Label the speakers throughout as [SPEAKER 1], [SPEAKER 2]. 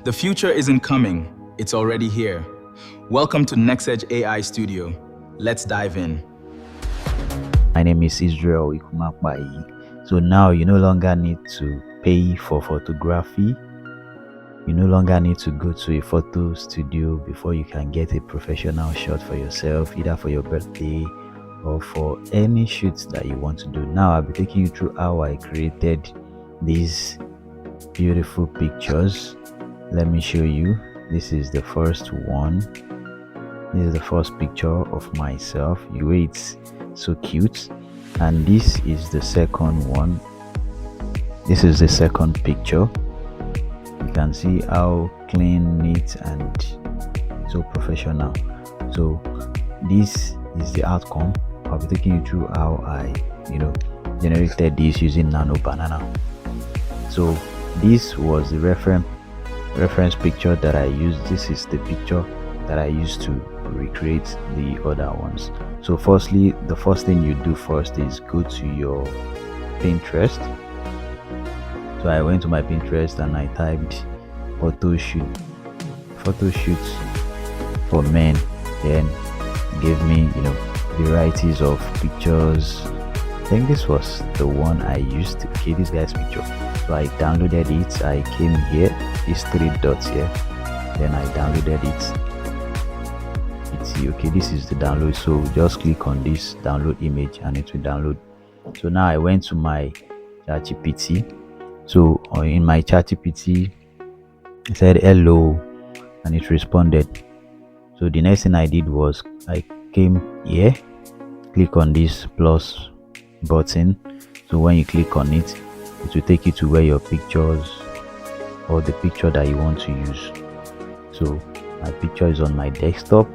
[SPEAKER 1] The future isn't coming, it's already here. Welcome to NextEdge AI Studio. Let's dive in.
[SPEAKER 2] My name is Israel Ikumakpai. So now you no longer need to pay for photography. You no longer need to go to a photo studio before you can get a professional shot for yourself, either for your birthday or for any shoots that you want to do. Now I'll be taking you through how I created these beautiful pictures. Let me show you. This is the first one. This is the first picture of myself. It's so cute. And this is the second one. This is the second picture. You can see how clean, neat, and so professional. So this is the outcome. I'll be taking you through how I generated this using Nano Banana. So this was the reference picture that I used. This is the picture that I used to recreate the other ones. So firstly, the first thing you do first is go to your Pinterest. So I went to my Pinterest and I typed photo shoots for men. Then gave me varieties of pictures. I think this was the one I used. Okay, this guy's picture. So I downloaded it. I came here. These 3 dots here. Then I downloaded it. Okay, this is the download. So just click on this download image and it will download. So now I went to my ChatGPT. So in my ChatGPT, I said hello and it responded. So the next thing I did was I came here, click on this plus button. So when you click on it, it will take you to where your pictures or the picture that you want to use. So my picture is on my desktop.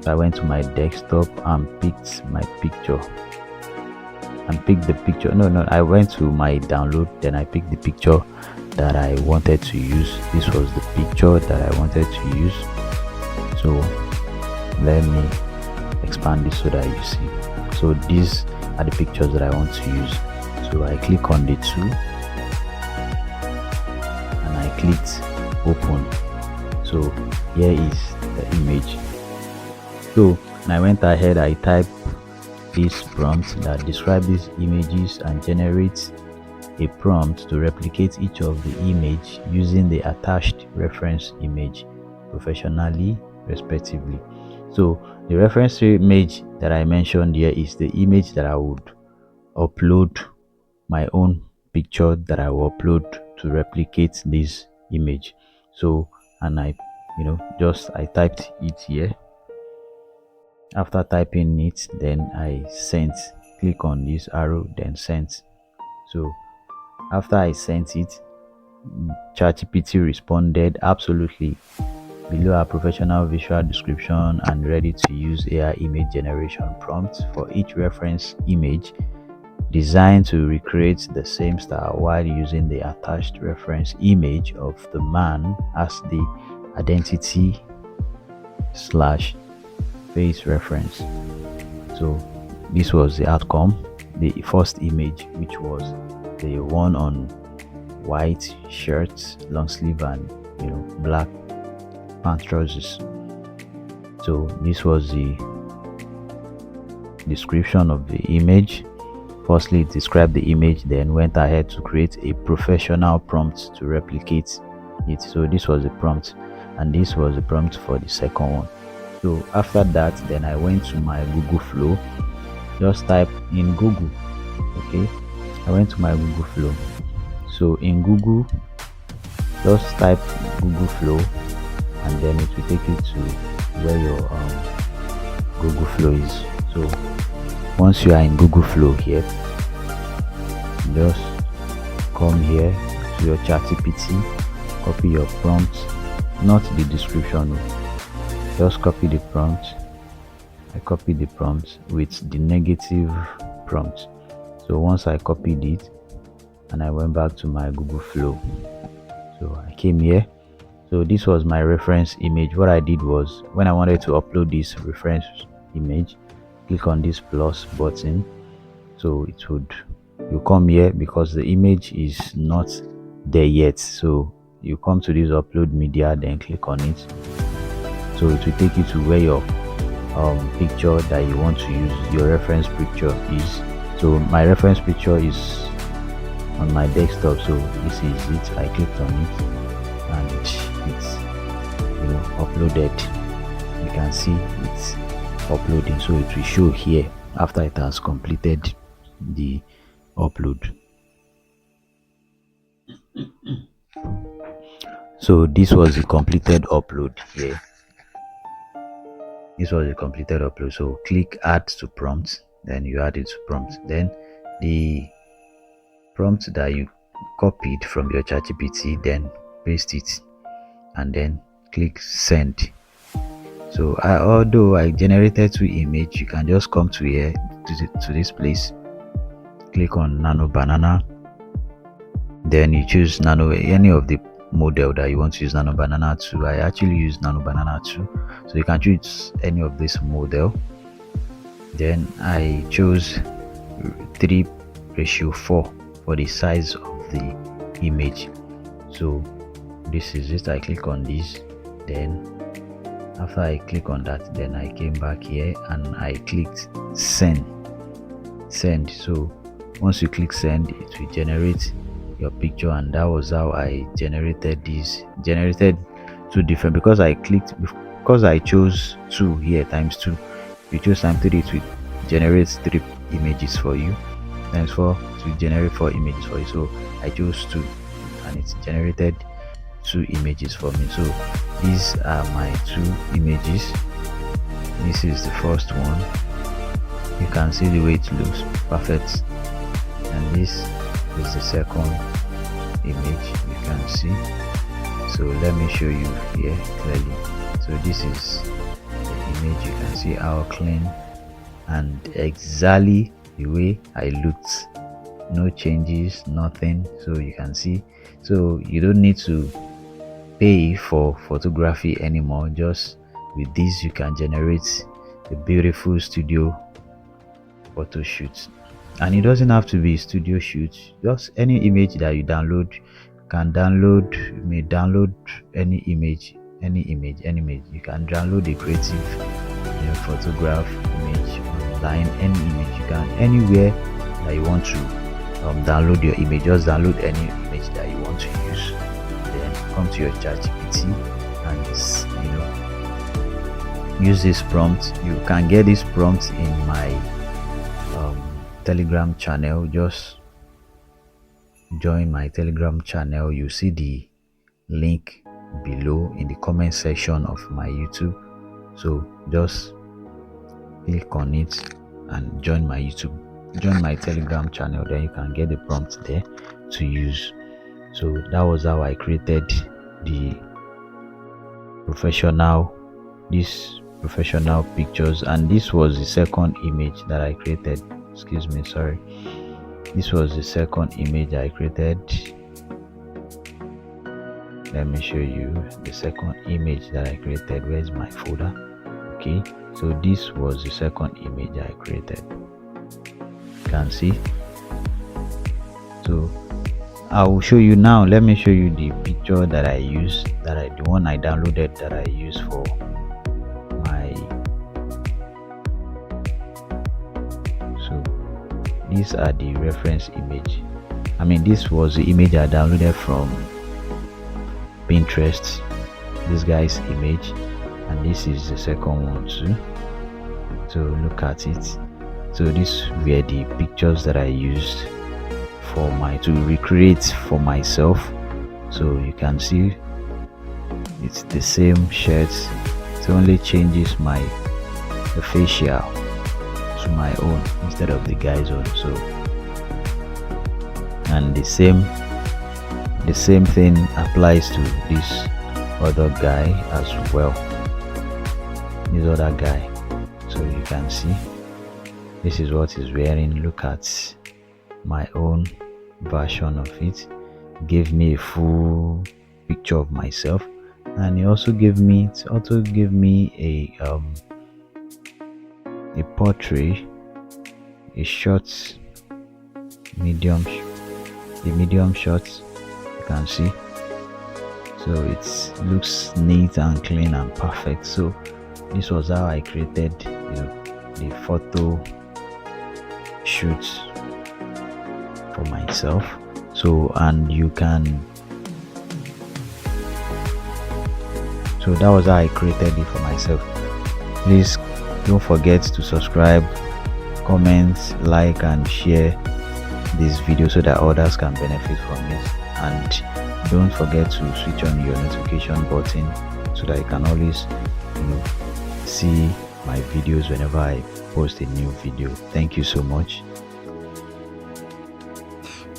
[SPEAKER 2] So I went to my desktop and picked my picture and picked the picture. I went to my download, then I picked the picture that I wanted to use. This was the picture that I wanted to use. So let me expand this so that you see. So these are the pictures that I want to use. So I click on the 2 and I clicked open. So here is the image. So I went ahead, I typed this prompt that describes these images and generates a prompt to replicate each of the image using the attached reference image professionally, respectively. So the reference image that I mentioned here is the image that I would upload, my own picture that I will upload to replicate this image. So and I typed it here. After typing it, then I sent. Click on this arrow, then sent. So after I sent it, ChatGPT responded absolutely below our professional visual description and ready to use AI image generation prompts for each reference image designed to recreate the same style while using the attached reference image of the man as the identity / face reference. So this was the outcome. The first image, which was the one on white shirts, long sleeve, and black pants trousers. So this was the description of the image. Firstly, it described the image, then went ahead to create a professional prompt to replicate it. So this was the prompt, and this was the prompt for the second one. So after that, then I went to my Google Flow. Just type in Google. Okay, I went to my Google Flow. So in Google, just type Google Flow, and then it will take you to where your Google Flow is. So once you are in Google Flow here, just come here to your ChatGPT, copy your prompt, not the description. Just copy the prompt. I copied the prompt with the negative prompt. So once I copied it and I went back to my Google Flow, so I came here. So this was my reference image. What I did was, when I wanted to upload this reference image, click on this plus button. So you come here because the image is not there yet. So you come to this upload media, then click on it. So it will take you to where your picture that you want to use, your reference picture is. So my reference picture is on my desktop, so this is it. I clicked on it and it's uploaded. You can see it's uploading, so it will show here after it has completed the upload. So this was the completed upload here. This was the completed upload. So click add to prompt, then you add it to prompt. Then the prompt that you copied from your ChatGPT, then paste it and then click send. So although I generated 2 images, you can just come to here to this place, click on Nano Banana, then you choose any of the model that you want to use. Nano Banana 2. I actually use Nano Banana 2, so you can choose any of this model. Then I chose 3:4 for the size of the image. So this is it. I click on this, then after I click on that, then I came back here and I clicked send. So once you click send, it will generate your picture, and that was how I generated 2 different, because I chose 2 here times 2. If you choose times 3, it will generate 3 images for you, times 4 to generate 4 images for you. So I chose 2 and it generated 2 images for me. So these are my 2 images. This is the first one. You can see the way it looks perfect, and this is the second image. You can see. So let me show you here clearly. So this is the image. You can see how clean and exactly the way I looked. No changes, nothing. So you can see. So you don't need to pay for photography anymore. Just with this, you can generate a beautiful studio photo shoot. And it doesn't have to be studio shoot. Just any image that you download. You may download any image. You can download a creative photograph image online, any image. You can anywhere that you want to download your image. Just download any image that you want to use, then come to your ChatGPT and use this prompt. You can get this prompt in my Telegram channel. Just join my Telegram channel. You see the link below in the comment section of my YouTube. So just click on it and join my Telegram channel. Then you can get the prompt there to use. So that was how I created the professional pictures, and this was the second image that I created. This was the second image I created. Let me show you the second image that I created. Where's my folder? Okay, so this was the second image I created. You can see. So I will show you now. Let me show you the picture that I used, the one I downloaded that I used for my. So these are the reference image. This was the image I downloaded from Pinterest. This guy's image, and this is the second one too. So look at it. So these were the pictures that I used to recreate for myself. So you can see it's the same shirts. It only changes the facial to my own instead of the guy's own. So, and the same thing applies to this other guy as well. This other guy. So you can see this is what he's wearing. Look at my own version of it. Gave me a full picture of myself, and it also gave me a portrait, a short, medium shots. You can see so it looks neat and clean and perfect. So this was how I created the photo shoot for myself. So and you can, so that was how I created it for myself. Please don't forget to subscribe, comment, like and share this video so that others can benefit from it. And don't forget to switch on your notification button so that you can always see my videos whenever I post a new video. Thank you so much.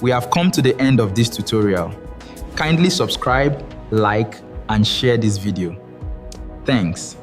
[SPEAKER 1] We have come to the end of this tutorial. Kindly subscribe, like, and share this video. Thanks.